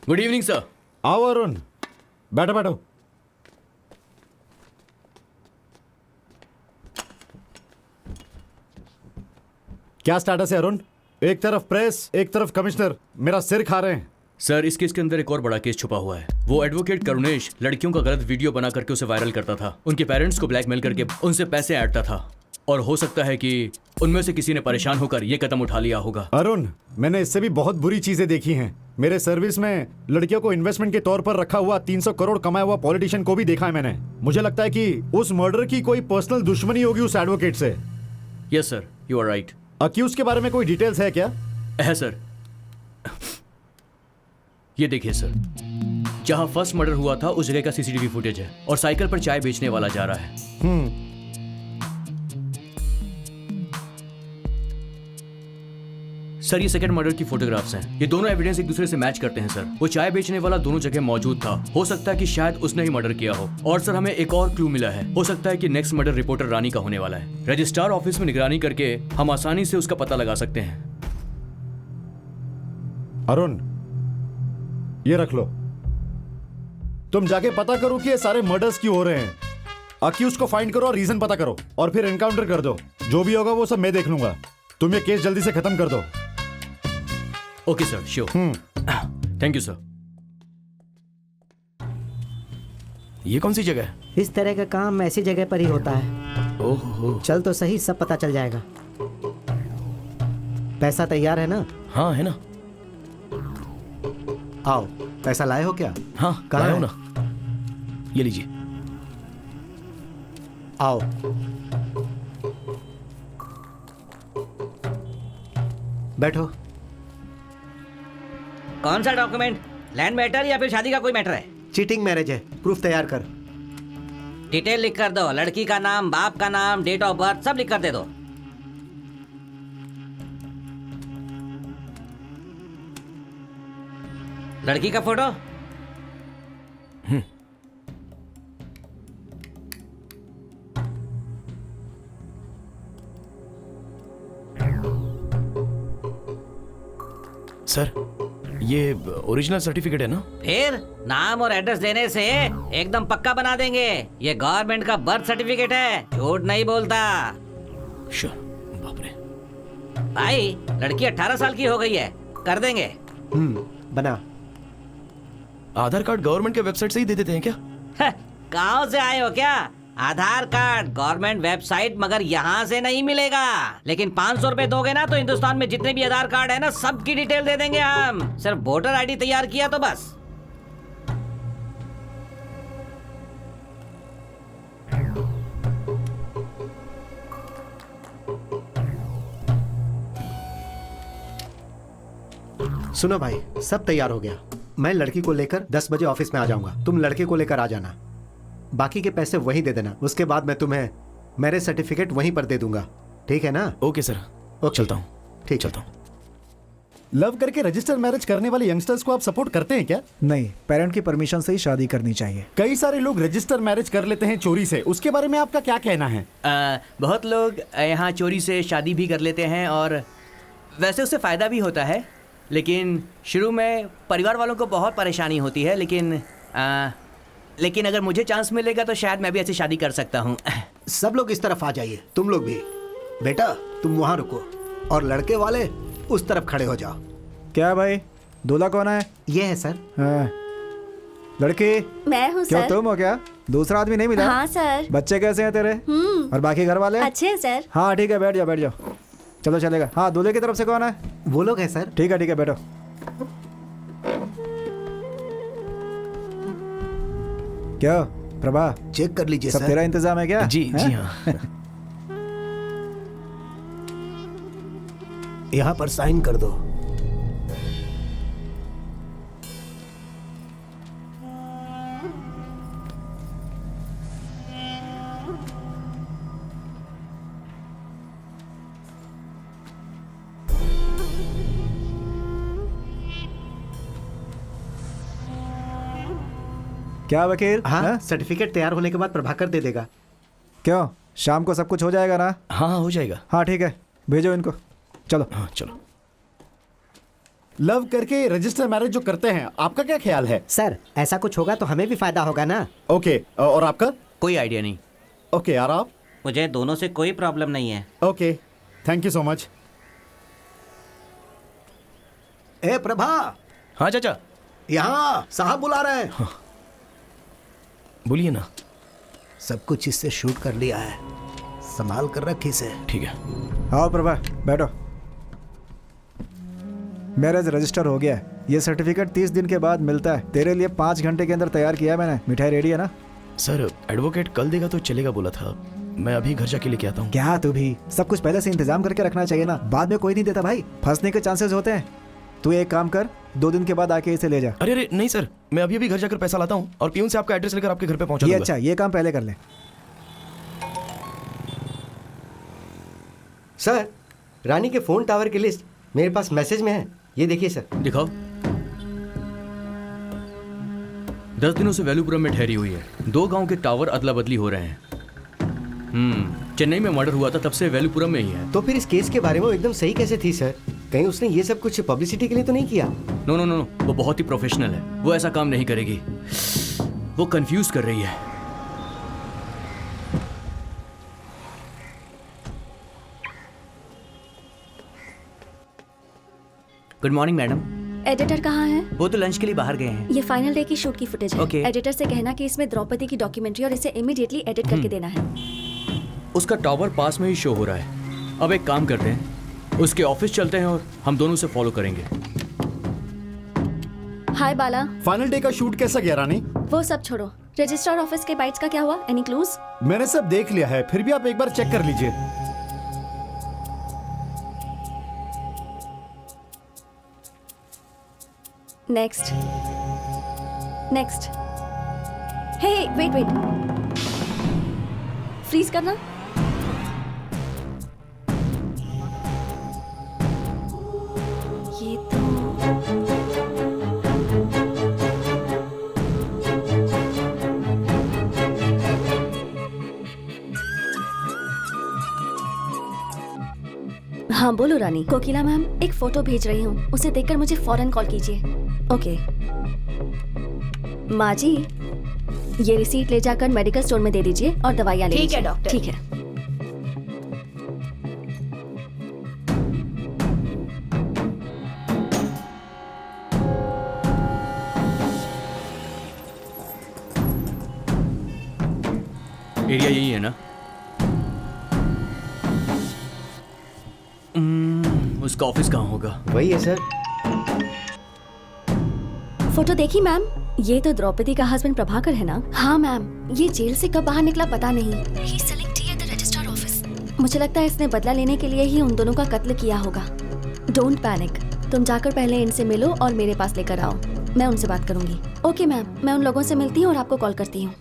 Good evening sir. आओ अरुण, बैठो बैठो। क्या स्टेटस है अरुण? एक तरफ प्रेस, एक तरफ कमिश्नर, मेरा सिर खा रहे हैं। सर, इस केस के अंदर एक और बड़ा केस छुपा हुआ है। वो एडवोकेट करुणेश लड़कियों का गलत वीडियो बना करके उसे वायरल करता था, उनके पेरेंट्स को ब्लैकमेल करके उनसे पैसे ऐंठता था, और हो सकता है कि उनमें से किसी ने परेशान होकर ये कदम उठा लिया होगा। अरुण, मैंने इससे भी बहुत बुरी चीजें देखी हैं। मेरे सर्विस में लड़कियों को इन्वेस्टमेंट के तौर पर रखा हुआ 300 करोड़ कमाया हुआ पॉलिटिशियन को भी देखा है मैंने। मुझे लगता है कि उस मर्डर की कोई पर्सनल दुश्मनी होगी उस एडवोकेट से। Yes sir, you are right. Accuse के बारे में कोई डिटेल्स है क्या? है सर, ये देखिए सर, जहां फर्स्ट मर्डर हुआ था उस जगह का सीसीटीवी फुटेज है, और साइकिल पर चाय बेचने वाला जा रहा है। सर, ये सेकंड मर्डर की फोटोग्राफ्स हैं। ये दोनों एविडेंस एक दूसरे से मैच करते हैं सर। वो चाय बेचने वाला दोनों जगह मौजूद था। हो सकता है कि शायद उसने ही मर्डर किया हो। और सर, हमें एक और क्लू मिला है। हो सकता है कि नेक्स्ट मर्डर रिपोर्टर रानी का होने वाला है। रजिस्ट्रार ऑफिस में निगरानी करके हम आसानी से उसका पता लगा सकते हैं। अरुण, ये रख लो। तुम जाके पता करो कि ये सारे मर्डर्स क्यों हो रहे हैं। अक्यूज को फाइंड करो और रीजन पता करो, और फिर एनकाउंटर कर दो। जो भी होगा वो सब मैं देख लूंगा। तुम ये केस जल्दी से खत्म कर दो। Okay sir, sure. Thank you sir. ये कौन सी जगह है? इस तरह का काम ऐसी जगह पर ही होता है। ओहो, चल तो सही, सब पता चल जाएगा। पैसा तैयार है ना? हाँ है ना। आओ, पैसा लाए हो क्या? हाँ कहाँ लाया है? हूं ना, ये लीजिए। आओ। बैठो। कौन सा डॉक्यूमेंट? लैंड मैटर या फिर शादी का कोई मैटर है? चीटिंग मैरिज है, प्रूफ तैयार कर। डिटेल लिख कर दो, लड़की का नाम, बाप का नाम, डेट ऑफ बर्थ सब लिख कर दे दो। लड़की का फोटो? सर, ये ओरिजिनल सर्टिफिकेट है ना? फिर नाम और एड्रेस देने से एकदम पक्का बना देंगे। ये गवर्नमेंट का बर्थ सर्टिफिकेट है, झूठ नहीं बोलता। श्योर। बाप रे। भाई, लड़की 18 साल की हो गई है, कर देंगे। बना। आधार कार्ड गवर्नमेंट के वेबसाइट से ही दे देते हैं क्या? गांव से आए हो क्या? आधार कार्ड गवर्नमेंट वेबसाइट, मगर यहाँ से नहीं मिलेगा। लेकिन 500 रुपए दोगे ना तो हिंदुस्तान में जितने भी आधार कार्ड है ना, सबकी डिटेल दे देंगे हम। सिर्फ वोटर आईडी तैयार किया तो बस। सुनो भाई, सब तैयार हो गया। मैं लड़की को लेकर 10 बजे ऑफिस में आ जाऊंगा। तुम लड़के को लेकर आ जाना। बाकी के पैसे वहीं दे देना। उसके बाद मैं तुम्हें मैरिज सर्टिफिकेट वहीं पर दे दूंगा। ठीक है ना? Okay sir. ओके। चलता हूँ। ठीक, चलता हूँ। लव करके रजिस्टर मैरिज करने वाले यंगस्टर्स को आप सपोर्ट करते हैं क्या? नहीं, पेरेंट की परमिशन से ही शादी करनी चाहिए। कई सारे लोग रजिस्टर मैरिज कर लेते हैं चोरी से। उसके बारे में आपका क्या कहना है? बहुत लोग यहाँ चोरी से शादी भी कर लेते हैं, और वैसे उससे फ़ायदा भी होता है, लेकिन शुरू में परिवार वालों को बहुत परेशानी होती है। लेकिन अगर मुझे चांस मिलेगा तो शायद मैं भी ऐसी शादी कर सकता हूँ। सब लोग इस तरफ आ जाइए, तुम लोग भी। बेटा, तुम वहां रुको और लड़के वाले उस तरफ खड़े हो जाओ। क्या भाई, दूल्हा कौन है? ये है सर। हाँ। लड़की, मैं हूँ क्या सर। तुम हो क्या? दूसरा आदमी नहीं मिला? हाँ सर। बच्चे कैसे हैं तेरे? और बाकी घर वाले? अच्छे हैं सर। हाँ ठीक है, बैठ जाओ बैठ जाओ। चलो चलेगा। हाँ, दूल्हे की तरफ से कौन है? वो लोग हैं सर। ठीक है बैठो। क्या प्रभा, चेक कर लीजिए सब सर। तेरा इंतजाम है क्या? जी जी हाँ। यहाँ पर साइन कर दो। क्या वकील? हाँ, सर्टिफिकेट तैयार होने के बाद प्रभाकर दे देगा। क्यों, शाम को सब कुछ हो जाएगा ना? हाँ हो जाएगा। हाँ ठीक है, भेजो इनको। चलो। हाँ चलो। लव करके रजिस्टर मैरिज जो करते हैं, आपका क्या ख्याल है? सर ऐसा कुछ होगा तो हमें भी फायदा होगा ना। ओके, और आपका? कोई आइडिया नहीं। ओके यार, आप? मुझे दोनों से कोई प्रॉब्लम नहीं है। Okay, thank you so much. ए प्रभा, हाँ चाचा, यहाँ साहब बुला रहे हैं। बोलिए ना। सब कुछ इससे शूट कर लिया है, संभाल कर रख इसे। ठीक है। आओ प्रभा बैठो। मैरिज रजिस्टर हो गया है। ये सर्टिफिकेट 30 दिन के बाद मिलता है। तेरे लिए 5 घंटे के अंदर तैयार किया है मैंने। मिठाई रेडी है ना? सर एडवोकेट कल देगा तो चलेगा बोला था, मैं अभी घर जाके लेके आता हूँ। क्या तू भी सब कुछ पहले से इंतजाम करके रखना चाहिए ना, बाद में कोई नहीं देता भाई, फंसने के चांसेस होते हैं। तू एक काम कर, 2 दिन के बाद आके इसे ले जा। अरे नहीं सर, मैं अभी घर जाकर पैसा लाता हूँ और पीयून से आपका एड्रेस लेकर आपके घर पे पहुंचा ये दूंगा। अच्छा, ये काम पहले कर ले। सर, रानी के फोन टावर की लिस्ट मेरे पास मैसेज में है, ये देखिए सर। दिखाओ। 10 दिनों से वैल्यूपुरम में ठहरी हुई है। 2 गांव के टावर अदला बदली हो रहे हैं। चेन्नई में मर्डर हुआ था, तब से वैल्यूपुरम में ही है। तो फिर इस केस के बारे में वो एकदम सही कैसे थी सर? कहीं उसने ये सब कुछ पब्लिसिटी के लिए तो नहीं किया? नो नो नो, वो बहुत ही प्रोफेशनल है, वो ऐसा काम नहीं करेगी। वो कंफ्यूज कर रही है। Good morning madam. एडिटर कहाँ है? वो तो लंच के लिए बाहर गए हैं। ये फाइनल डे की शूट की फुटेज है। Okay. एडिटर से कहना कि इसमें द्रौपदी की डॉक्यूमेंट्री और इसे इमीडिएटली एडिट करके देना है। उसका टावर पास में ही शो हो रहा है। अब एक काम करते हैं, उसके ऑफिस चलते हैं और हम दोनों से फॉलो करेंगे। हाय बाला। फाइनल डे का शूट कैसा गया रानी? वो सब छोड़ो, रजिस्ट्रार ऑफिस के बाइट्स का क्या हुआ? Any clues? मैंने सब देख लिया है, फिर भी आप एक बार चेक कर लीजिए। Next next. Hey wait wait, freeze करना। ये तो हाँ बोलो रानी। कोकिला मैम, एक फोटो भेज रही हूँ, उसे देखकर मुझे फौरन कॉल कीजिए। ओके। माँ जी, ये रिसीट ले जाकर मेडिकल स्टोर में दे दीजिए और दवाइयाँ ले लीजिए। ठीक है डॉक्टर। ठीक है। एरिया यही है ना? उसका ऑफिस कहाँ होगा? वही है सर। फोटो देखी मैम? ये तो द्रौपदी का हस्बैंड प्रभाकर है ना? हाँ मैम, ये जेल से कब बाहर निकला पता नहीं। He's selling tea at the registrar office. मुझे लगता है इसने बदला लेने के लिए ही उन दोनों का कत्ल किया होगा। डोंट पैनिक, तुम जाकर पहले इनसे मिलो और मेरे पास लेकर आओ, मैं उनसे बात करूंगी। ओके मैम, मैं उन लोगों से मिलती हूँ और आपको कॉल करती हूँ।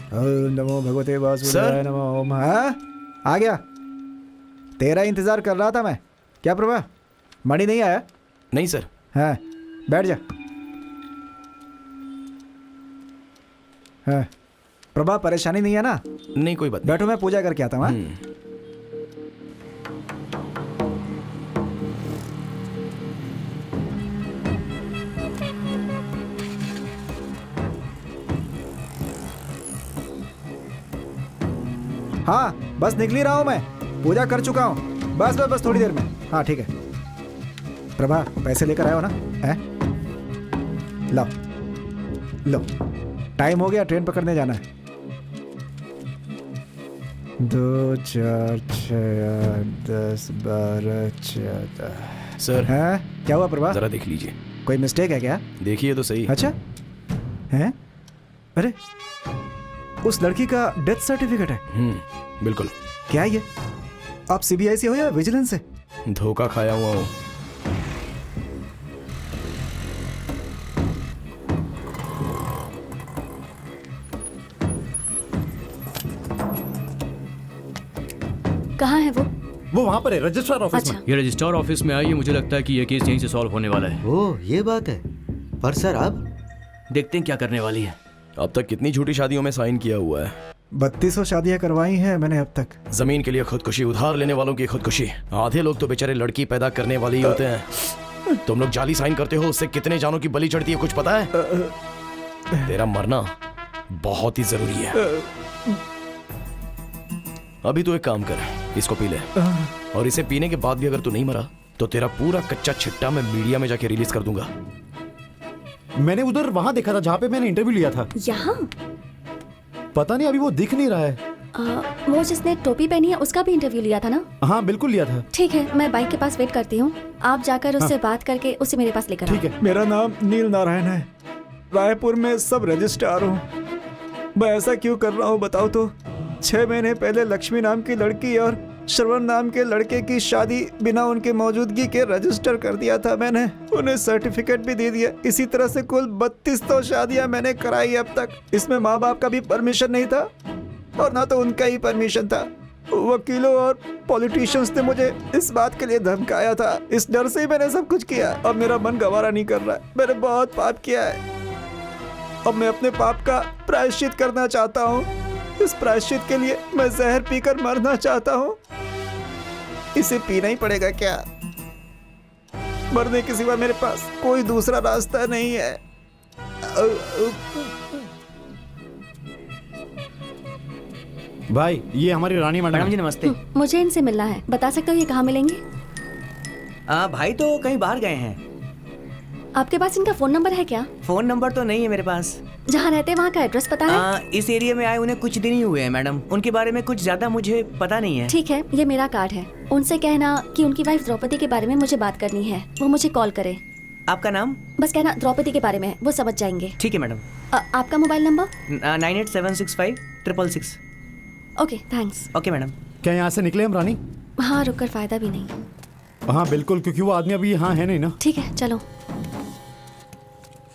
ओम नमो भगवते वासुदेवाय नमः। ओम। हाँ आ गया, तेरा इंतजार कर रहा था मैं। क्या प्रभा, मणि नहीं आया? नहीं सर। हाँ बैठ जा। हाँ प्रभा, परेशानी नहीं है ना? नहीं कोई बात बैठो, मैं पूजा करके आता हूँ। हाँ? हाँ बस निकल ही रहा हूँ मैं, पूजा कर चुका हूँ। बस थोड़ी देर में। हाँ ठीक है। प्रभा, पैसे लेकर आयो ना? हैं? लो लो, टाइम हो गया, ट्रेन पकड़ने जाना है। 2 4 6 8 10 12 14। सर हैं? क्या हुआ प्रभा? जरा देख लीजिए। कोई मिस्टेक है क्या? देखिए तो सही। अच्छा हैं? अरे उस लड़की का डेथ सर्टिफिकेट है। बिल्कुल। क्या ये? आप सीबीआई से हो या विजिलेंस से? धोखा खाया हुआ हूँ। कहाँ है वो? वो वहाँ पर है, रजिस्ट्रार ऑफिस अच्छा। में। ये रजिस्ट्रार ऑफिस में आई है, मुझे लगता है कि ये केस यहीं से सॉल्व होने वाला है। ओह ये बात है। पर सर अब? देखते हैं क्या करने वाली है। अब तक कितनी झूठी शादियों में साइन किया हुआ है? 3200 शादियां करवाई हैं मैंने अब तक। जमीन के लिए खुदकुशी, उधार लेने वालों की खुदकुशी। आधे लोग तो बेचारे लड़की पैदा करने वाले ही होते हैं। तुम लोग जाली साइन करते हो, उससे कितने जानों की बलि चढ़ती है कुछ पता है? तेरा मरना बहुत ही जरूरी है। अभी तो एक काम कर, इसको पी ले, और इसे पीने के बाद भी अगर तू नहीं मरा तो तेरा पूरा कच्चा छिट्टा मैं मीडिया में जाके रिलीज कर दूंगा। मैंने उधर वहां देखा था जहाँ पे मैंने इंटरव्यू लिया था। यहाँ पता नहीं अभी वो दिख नहीं रहा है। वो जिसने टोपी पहनी है उसका भी इंटरव्यू लिया था ना? हाँ बिल्कुल लिया था। ठीक है, मैं बाइक के पास वेट करती हूँ, आप जाकर उससे बात करके उसे मेरे पास लेकर आओ। ठीक है। मेरा नाम नील नारायण है, रायपुर में सब रजिस्ट्रार हूँ। मैं ऐसा क्यों कर रहा हूँ बताओ तो? 6 महीने पहले लक्ष्मी नाम की लड़की और श्रवण नाम के लड़के की शादी बिना उनके मौजूदगी के रजिस्टर कर दिया था मैंने। उन्हें सर्टिफिकेट भी दे दिया। इसी तरह से कुल 3200 शादियां मैंने कराई अब तक। इसमें माँ बाप का भी परमिशन नहीं था और ना तो उनका ही परमिशन था। वकीलों और पॉलिटिशियंस ने मुझे इस बात के लिए धमकाया था। इस डर से ही मैंने सब कुछ किया। अब मेरा मन गवारा नहीं कर रहा है। मैंने बहुत पाप किया है। अब मैं अपने पाप का प्रायश्चित करना चाहता हूँ। इस प्रायश्चित के लिए मैं जहर पीकर मरना चाहता हूँ। इसे पीना ही पड़ेगा क्या? मरने के सिवा मेरे पास कोई दूसरा रास्ता नहीं है। भाई ये हमारी रानी मैडम मैडम जी नमस्ते। मुझे इनसे मिलना है, बता सकते हो ये कहाँ मिलेंगे? भाई तो कहीं बाहर गए हैं। आपके पास इनका फोन नंबर है क्या? फोन नंबर तो नहीं है मेरे पास। जहाँ रहते हैं वहाँ का एड्रेस पता है? इस एरिया में आए उन्हें कुछ दिन ही हुए हैं मैडम, उनके बारे में कुछ ज्यादा मुझे पता नहीं है। ठीक है, ये मेरा कार्ड है। उनसे कहना कि उनकी वाइफ द्रौपदी के बारे में मुझे बात करनी है, वो मुझे कॉल करे। आपका नाम? बस कहना द्रौपदी के बारे में, वो समझ जाएंगे। ठीक है मैडम। आपका mobile number? 98765666। Okay thanks. Okay madam. क्या यहाँ से निकले हम रानी? हाँ, रुककर फायदा भी नहीं। हाँ बिल्कुल, क्योंकि वो आदमी अभी यहाँ है नहीं ना। ठीक है चलो।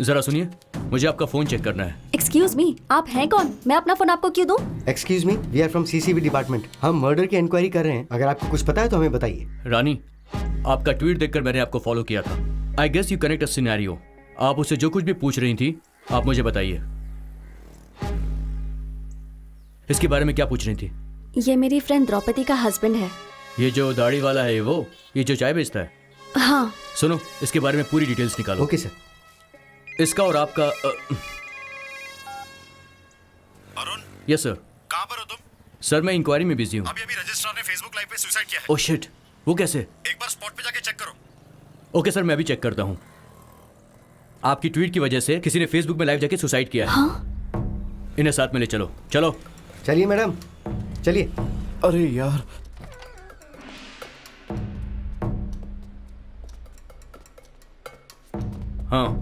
जरा सुनिए, मुझे आपका फोन चेक करना है। एक्सक्यूज मी, आप हैं कौन? मैं अपना फोन आपको क्यों दूं? Excuse me, we are from CCB department. हम मर्डर की इंक्वायरी कर रहे हैं। अगर आपको कुछ पता है तो हमें बताइए। रानी, आपका ट्वीट देखकर मैंने आपको फॉलो किया था। I guess you connect a scenario. आप उससे जो कुछ भी पूछ रही थी आप मुझे बताइए। इसके बारे में क्या पूछ रही थी? ये मेरी फ्रेंड द्रौपदी का हस्बैंड है। ये जो दाढ़ी वाला है वो, ये जो चाय बेचता है? हाँ। सुनो, इसके बारे में पूरी डिटेल्स निकालो। Okay sir. इसका और आपका अरुण, यस सर। कहाँ पर हो तुम? सर मैं इंक्वायरी में बिजी हूँ। अभी रजिस्ट्रार ने फेसबुक लाइव पे सुसाइड किया है। ओह शिट, वो कैसे? एक बार स्पॉट पे जाके चेक करो। ओके सर, मैं भी चेक करता हूँ। आपकी ट्वीट की वजह से किसी ने फेसबुक में लाइव जाके सुसाइड किया है। हाँ? इन्हें साथ में ले चलो। चलो चलिए मैडम, चलिए। अरे यार, हाँ।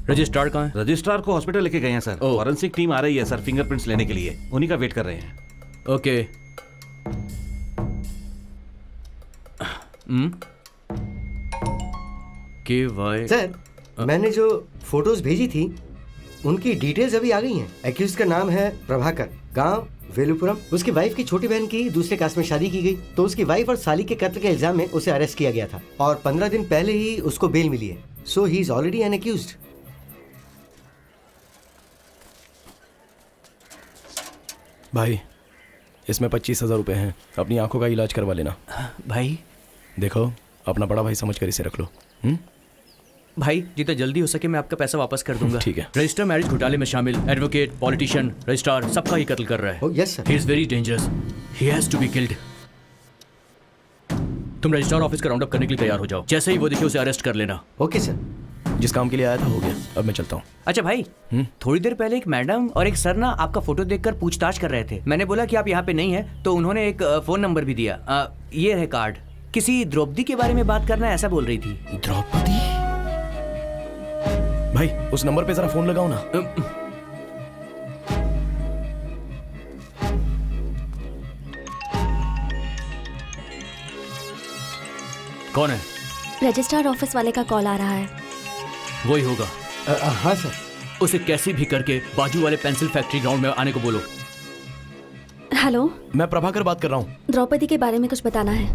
रजिस्ट्रार कहाँ है? रजिस्ट्रार को हॉस्पिटल लेके गए हैं सर। ओह। फॉरेंसिक टीम आ रही है सर फिंगरप्रिंट्स लेने के लिए। उन्हीं का वेट कर रहे हैं। ओके। के वाई। सर, मैंने जो फोटोज भेजी थी उनकी डिटेल्स अभी आ गई हैं। एक्यूज का नाम है प्रभाकर, गांव वेलुपुरम। उसकी वाइफ की छोटी बहन की दूसरे कास्ट में शादी की गई, तो उसकी वाइफ और साली के कत्ल के इल्जाम में उसे अरेस्ट किया गया था और 15 दिन पहले ही उसको बेल मिली है। So he is already an accused. भाई इसमें 25,000 रुपए हैं, अपनी आंखों का इलाज करवा लेना। भाई देखो, अपना बड़ा भाई समझ कर इसे रख लो। भाई जितना जल्दी हो सके मैं आपका पैसा वापस कर दूंगा। ठीक है। रजिस्टर मैरिज घोटाले में शामिल एडवोकेट, पॉलिटिशियन, रजिस्ट्रार सबका ही कत्ल कर रहा है। Oh yes sir. He is very dangerous, he has to be killed. तुम रजिस्ट्रार ऑफिस का राउंड अप करने के लिए तैयार हो जाओ। जैसे ही वो दिखे उसे अरेस्ट कर लेना। Okay sir. जिस काम के लिए आया था हो गया, अब मैं चलता हूँ। अच्छा भाई, थोड़ी देर पहले एक मैडम और एक सर ना आपका फोटो देखकर पूछताछ कर रहे थे। मैंने बोला कि आप यहाँ पे नहीं हैं, तो उन्होंने एक फोन नंबर भी दिया। ये है कार्ड। किसी द्रौपदी के बारे में बात करना है ऐसा बोल रही थी। द्रौपदी? भाई उस नंबर पे जरा फोन लगाओ ना। कौन है? रजिस्ट्रार ऑफिस वाले का कॉल आ रहा है। वही होगा। हाँ सर। उसे कैसे भी करके बाजू वाले पेंसिल फैक्ट्री ग्राउंड में आने को बोलो। हेलो, मैं प्रभाकर बात कर रहा हूँ। द्रौपदी के बारे में कुछ बताना है।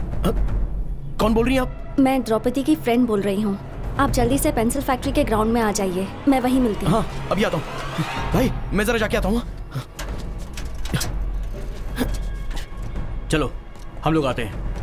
कौन बोल रही हैं आप? मैं द्रौपदी की फ्रेंड बोल रही हूँ। आप जल्दी से पेंसिल फैक्ट्री के ग्राउंड में आ जाइए, मैं वहीं मिलती हूँ। हाँ अभी आता हूँ भाई, मैं जरा जाके आता हूँ। चलो हम लोग आते हैं।